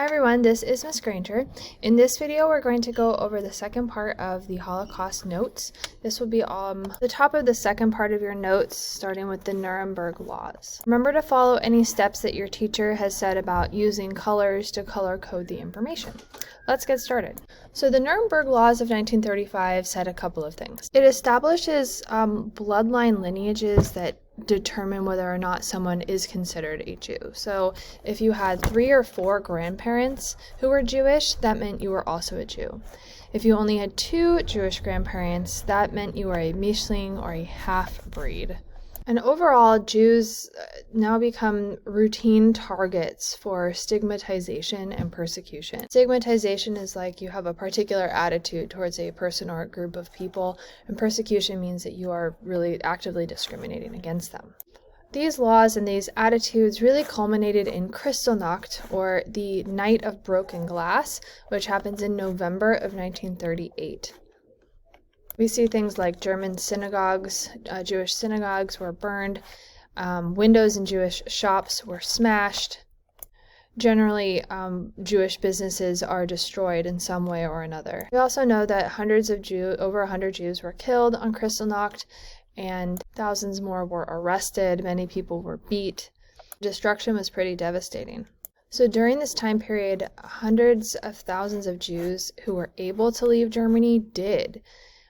Hi everyone, this is Miss Granger. In this video, we're going to go over the second part of the Holocaust notes. This will be on the top of the second part of your notes, starting with the Nuremberg Laws. Remember to follow any steps that your teacher has said about using colors to color code the information. Let's get started. So the Nuremberg Laws of 1935 said a couple of things. It establishes bloodline lineages that determine whether or not someone is considered a Jew. So if you had 3 or 4 grandparents who were Jewish, that meant you were also a Jew. If you only had 2 Jewish grandparents, that meant you were a Mischling or a half-breed. And overall, Jews now become routine targets for stigmatization and persecution. Stigmatization is like you have a particular attitude towards a person or a group of people, and persecution means that you are really actively discriminating against them. These laws and these attitudes really culminated in Kristallnacht, or the Night of Broken Glass, which happens in November of 1938. We see things like German synagogues, Jewish synagogues were burned, windows in Jewish shops were smashed. Generally, Jewish businesses are destroyed in some way or another. We also know that over 100 Jews were killed on Kristallnacht, and thousands more were arrested. Many people were beat. Destruction was pretty devastating. So during this time period, hundreds of thousands of Jews who were able to leave Germany did,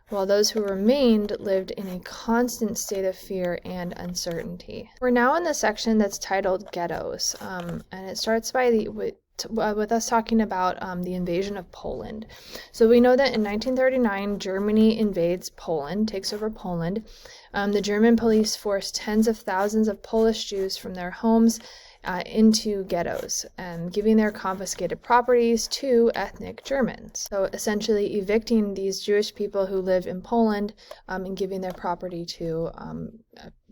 while those who remained lived in a constant state of fear and uncertainty. We're now in the section that's titled Ghettos, and it starts with us talking about the invasion of Poland. So we know that in 1939, Germany invades Poland, takes over Poland. The German police forced tens of thousands of Polish Jews from their homes into ghettos, giving their confiscated properties to ethnic Germans. So essentially evicting these Jewish people who live in Poland and giving their property to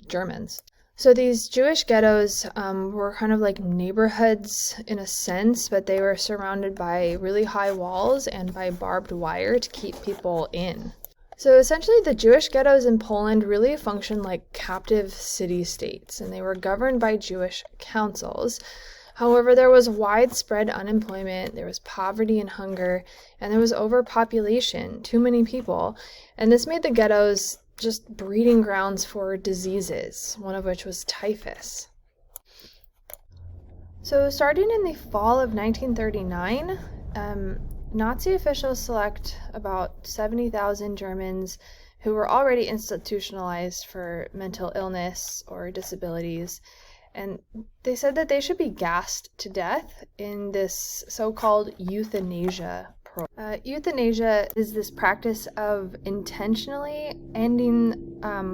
Germans. So these Jewish ghettos were kind of like neighborhoods in a sense, but they were surrounded by really high walls and by barbed wire to keep people in. So essentially the Jewish ghettos in Poland really functioned like captive city-states, and they were governed by Jewish councils. However, there was widespread unemployment, there was poverty and hunger, and there was overpopulation, too many people, and this made the ghettos just breeding grounds for diseases, one of which was typhus. So starting in the fall of 1939, Nazi officials select about 70,000 Germans who were already institutionalized for mental illness or disabilities, and they said that they should be gassed to death in this so-called euthanasia program. Euthanasia is this practice of intentionally ending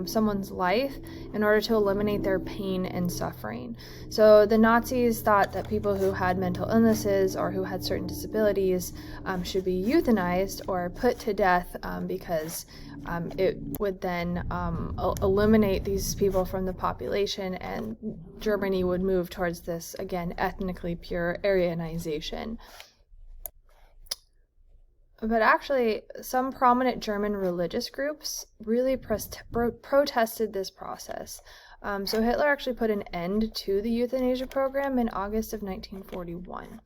someone's life in order to eliminate their pain and suffering. So the Nazis thought that people who had mental illnesses or who had certain disabilities should be euthanized or put to death because it would then eliminate these people from the population, and Germany would move towards this, again, ethnically pure Aryanization. But actually, some prominent German religious groups really protested this process. So Hitler actually put an end to the euthanasia program in August of 1941.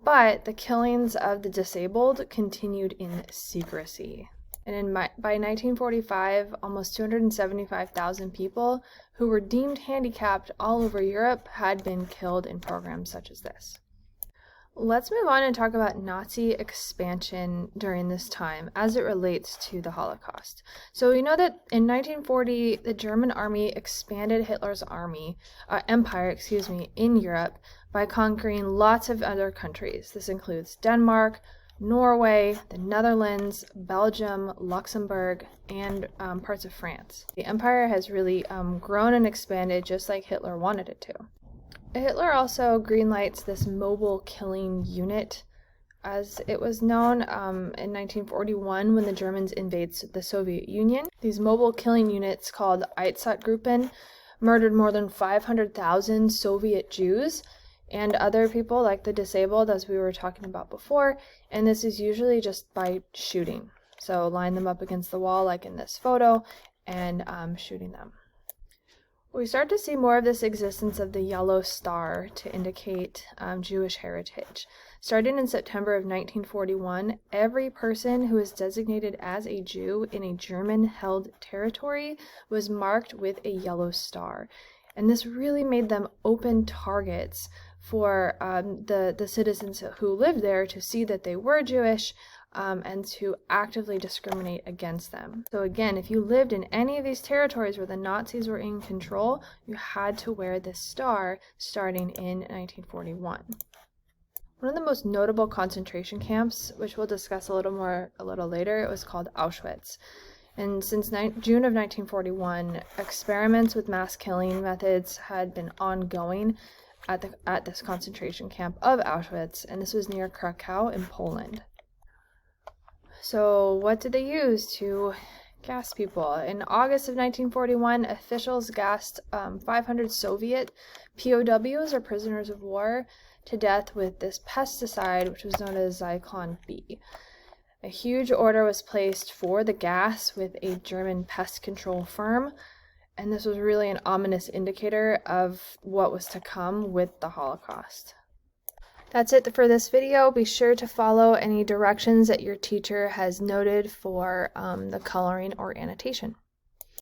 But the killings of the disabled continued in secrecy. And by 1945, almost 275,000 people who were deemed handicapped all over Europe had been killed in programs such as this. Let's move on and talk about Nazi expansion during this time as it relates to the Holocaust. So we know that in 1940, the German army expanded Hitler's empire in Europe by conquering lots of other countries. This includes Denmark, Norway, the Netherlands, Belgium, Luxembourg, and parts of France. The empire has really grown and expanded just like Hitler wanted it to. Hitler also greenlights this mobile killing unit, as it was known, in 1941 when the Germans invaded the Soviet Union. These mobile killing units, called Einsatzgruppen, murdered more than 500,000 Soviet Jews and other people like the disabled, as we were talking about before, and this is usually just by shooting. So line them up against the wall like in this photo and shooting them. We start to see more of this existence of the yellow star to indicate Jewish heritage. Starting in September of 1941, every person who is designated as a Jew in a German-held territory was marked with a yellow star. And this really made them open targets for the citizens who lived there to see that they were Jewish and to actively discriminate against them. So again, if you lived in any of these territories where the Nazis were in control, you had to wear this star starting in 1941. One of the most notable concentration camps, which we'll discuss a little later, it was called Auschwitz. And since June of 1941, experiments with mass killing methods had been ongoing at this concentration camp of Auschwitz, and this was near Krakow in Poland. So what did they use to gas people? In August of 1941, officials gassed 500 Soviet POWs, or prisoners of war, to death with this pesticide, which was known as Zyklon B. A huge order was placed for the gas with a German pest control firm, and this was really an ominous indicator of what was to come with the Holocaust. That's it for this video. Be sure to follow any directions that your teacher has noted for the coloring or annotation.